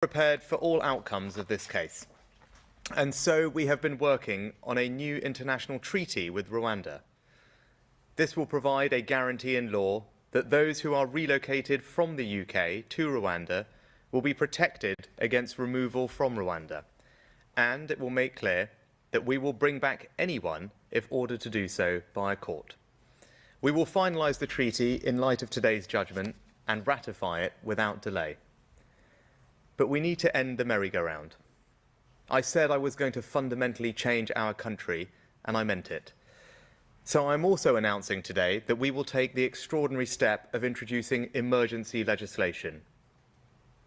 Prepared for all outcomes of this case. And so we have been working on a new international treaty with Rwanda. This will provide a guarantee in law that those who are relocated from the UK to Rwanda will be protected against removal from Rwanda. And it will make clear that we will bring back anyone if ordered to do so by a court. We will finalise the treaty in light of today's judgment and ratify it without delay. But we need to end the merry-go-round. I said I was going to fundamentally change our country, and I meant it. So I'm also announcing today that we will take the extraordinary step of introducing emergency legislation.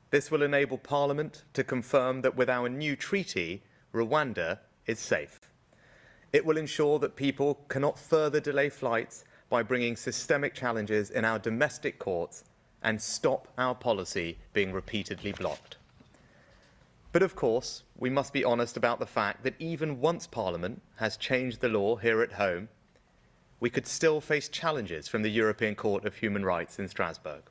This will enable Parliament to confirm that with our new treaty, Rwanda is safe. It will ensure that people cannot further delay flights by bringing systemic challenges in our domestic courts and stop our policy being repeatedly blocked. But of course, we must be honest about the fact that even once Parliament has changed the law here at home, we could still face challenges from the European Court of Human Rights in Strasbourg.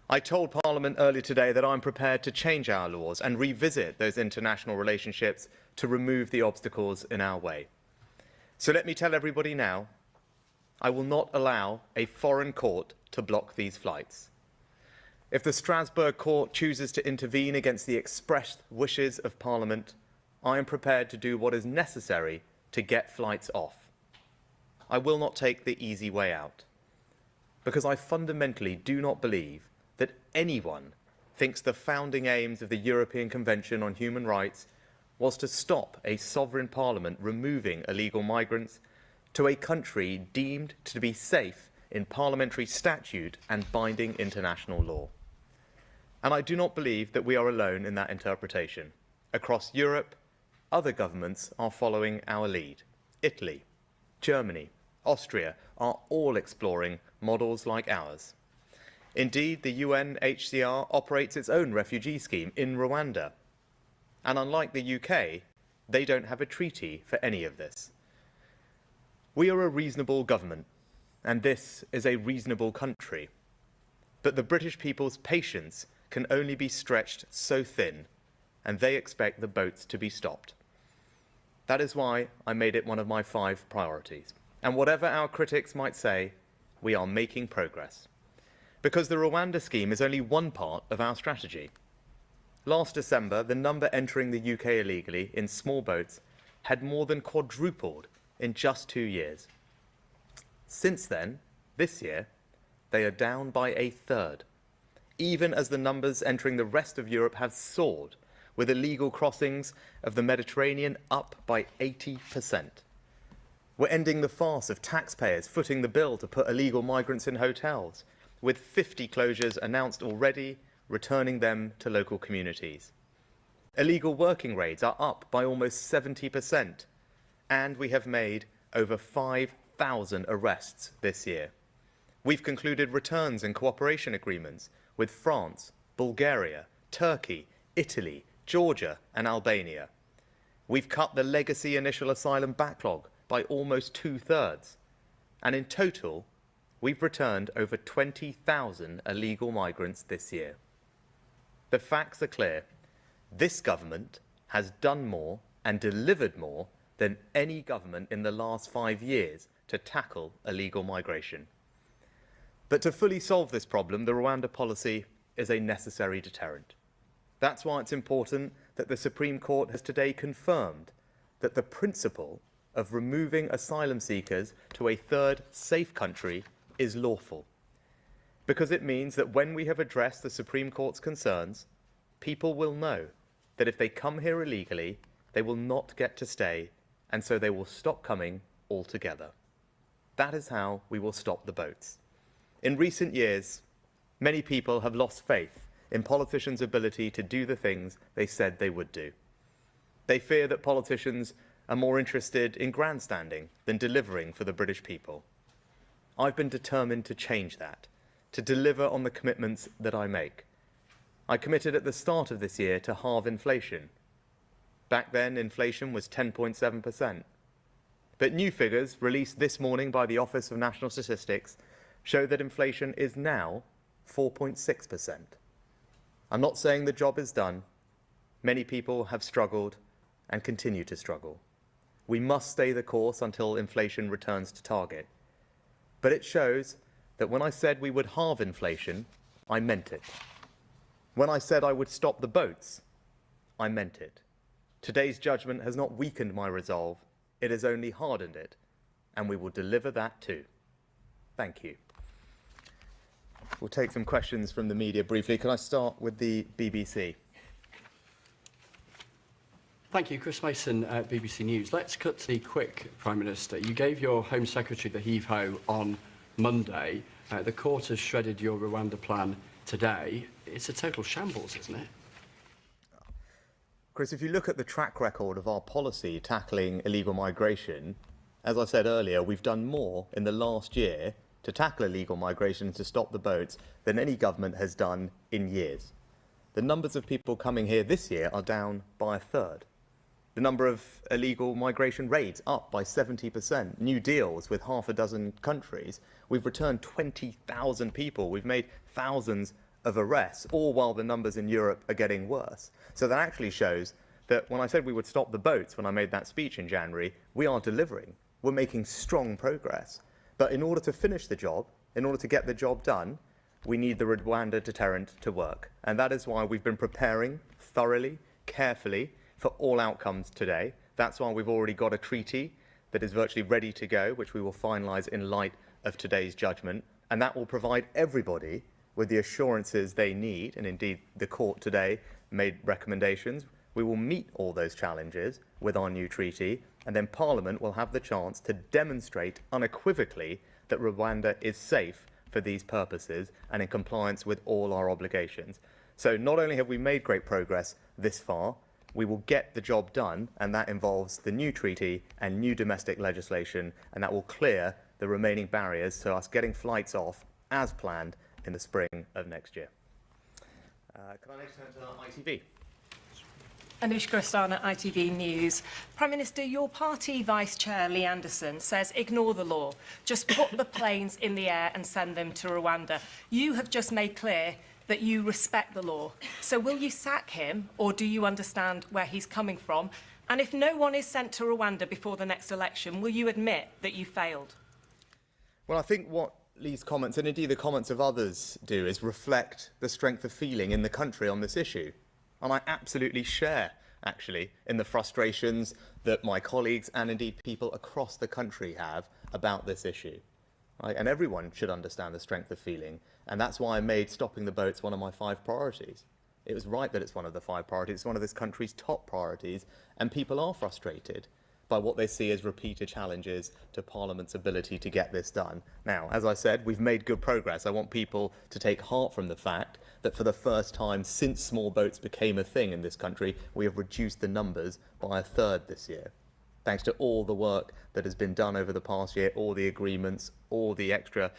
I told Parliament earlier today that I'm prepared to change our laws and revisit those international relationships to remove the obstacles in our way. So let me tell everybody now, I will not allow a foreign court to block these flights. If the Strasbourg court chooses to intervene against the expressed wishes of Parliament, I am prepared to do what is necessary to get flights off. I will not take the easy way out, because I fundamentally do not believe that anyone thinks the founding aims of the European Convention on Human Rights was to stop a sovereign parliament removing illegal migrants to a country deemed to be safe in parliamentary statute and binding international law. And I do not believe that we are alone in that interpretation. Across Europe, other governments are following our lead. Italy, Germany, Austria are all exploring models like ours. Indeed, the UNHCR operates its own refugee scheme in Rwanda. And unlike the UK, they don't have a treaty for any of this. We are a reasonable government, and this is a reasonable country. But the British people's patience can only be stretched so thin, and they expect the boats to be stopped. That is why I made it one of my 5 priorities. And whatever our critics might say, we are making progress. Because the Rwanda scheme is only one part of our strategy. Last December, the number entering the UK illegally in small boats had more than quadrupled in just 2 years. Since then, this year, they are down by a third, even as the numbers entering the rest of Europe have soared, with illegal crossings of the Mediterranean up by 80%. We're ending the farce of taxpayers footing the bill to put illegal migrants in hotels, with 50 closures announced already, returning them to local communities. Illegal working raids are up by almost 70%, and we have made over 5,000 arrests this year. We've concluded returns and cooperation agreements with France, Bulgaria, Turkey, Italy, Georgia and Albania. We've cut the legacy initial asylum backlog by almost 2/3, and in total, we've returned over 20,000 illegal migrants this year. The facts are clear. This government has done more and delivered more than any government in the last 5 years to tackle illegal migration. But to fully solve this problem, the Rwanda policy is a necessary deterrent. That's why it's important that the Supreme Court has today confirmed that the principle of removing asylum seekers to a third safe country is lawful. Because it means that when we have addressed the Supreme Court's concerns, people will know that if they come here illegally, they will not get to stay, and so they will stop coming altogether. That is how we will stop the boats. In recent years, many people have lost faith in politicians' ability to do the things they said they would do. They fear that politicians are more interested in grandstanding than delivering for the British people. I've been determined to change that, to deliver on the commitments that I make. I committed at the start of this year to halve inflation. Back then, inflation was 10.7%. But new figures released this morning by the Office of National Statistics show that inflation is now 4.6%. I'm not saying the job is done. Many people have struggled and continue to struggle. We must stay the course until inflation returns to target. But it shows that when I said we would halve inflation, I meant it. When I said I would stop the boats, I meant it. Today's judgment has not weakened my resolve, it has only hardened it, and we will deliver that too. Thank you. We'll take some questions from the media briefly. Can I start with the BBC? Thank you. Chris Mason at BBC News. Let's cut to the quick, Prime Minister. You gave your Home Secretary the heave-ho on Monday. The court has shredded your Rwanda plan today. It's a total shambles, isn't it? Chris, if you look at the track record of our policy tackling illegal migration, as I said earlier, we've done more in the last year to tackle illegal migration and to stop the boats than any government has done in years. The numbers of people coming here this year are down by a third. The number of illegal migration raids up by 70%. New deals with half a dozen countries. We've returned 20,000 people. We've made thousands of arrests, all while the numbers in Europe are getting worse. So that actually shows that when I said we would stop the boats when I made that speech in January, we are delivering. We're making strong progress. But in order to finish the job, in order to get the job done, we need the Rwanda deterrent to work. And that is why we've been preparing thoroughly, carefully, for all outcomes today. That's why we've already got a treaty that is virtually ready to go, which we will finalise in light of today's judgment. And that will provide everybody with the assurances they need. And indeed, the court today made recommendations. We will meet all those challenges with our new treaty. And then Parliament will have the chance to demonstrate unequivocally that Rwanda is safe for these purposes and in compliance with all our obligations. So not only have we made great progress this far, we will get the job done, and that involves the new treaty and new domestic legislation, and that will clear the remaining barriers to us getting flights off as planned in the spring of next year. Can I next turn to ITV? Anushka Astana, ITV News. Prime Minister, your party Vice Chair Lee Anderson says ignore the law, just put the planes in the air and send them to Rwanda. You have just made clear that you respect the law. So will you sack him, or do you understand where he's coming from? And if no one is sent to Rwanda before the next election, will you admit that you failed? Well, I think what Lee's comments, and indeed the comments of others, do is reflect the strength of feeling in the country on this issue. And I absolutely share, actually, in the frustrations that my colleagues and indeed people across the country have about this issue. Right? And everyone should understand the strength of feeling. And that's why I made stopping the boats one of my 5 priorities. It was right that it's one of the 5 priorities. It's one of this country's top priorities. And people are frustrated by what they see as repeated challenges to Parliament's ability to get this done. Now, as I said, we've made good progress. I want people to take heart from the fact that for the first time since small boats became a thing in this country, we have reduced the numbers by a third this year. Thanks to all the work that has been done over the past year, all the agreements, all the extra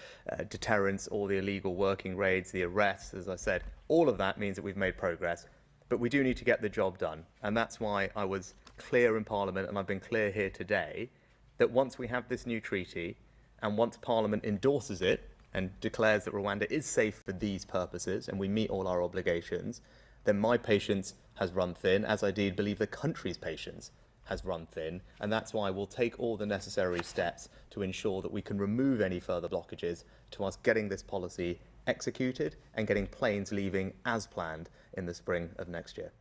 deterrence, all the illegal working raids, the arrests, as I said, all of that means that we've made progress. But we do need to get the job done. And that's why I was clear in Parliament, and I've been clear here today, that once we have this new treaty, and once Parliament endorses it and declares that Rwanda is safe for these purposes, and we meet all our obligations, then my patience has run thin, as I did believe the country's patience has run thin, and that's why we'll take all the necessary steps to ensure that we can remove any further blockages to us getting this policy executed and getting planes leaving as planned in the spring of next year.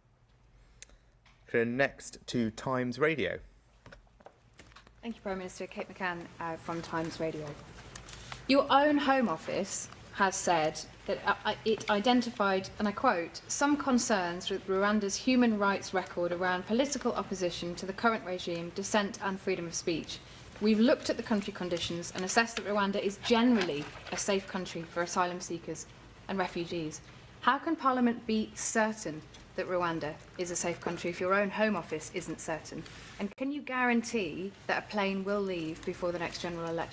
Next to Times Radio. Thank you, Prime Minister. Kate McCann from Times Radio. Your own Home Office has said that it identified, and I quote, some concerns with Rwanda's human rights record around political opposition to the current regime, dissent and freedom of speech. We've looked at the country conditions and assessed that Rwanda is generally a safe country for asylum seekers and refugees. How can Parliament be certain that Rwanda is a safe country if your own Home Office isn't certain? And can you guarantee that a plane will leave before the next general election?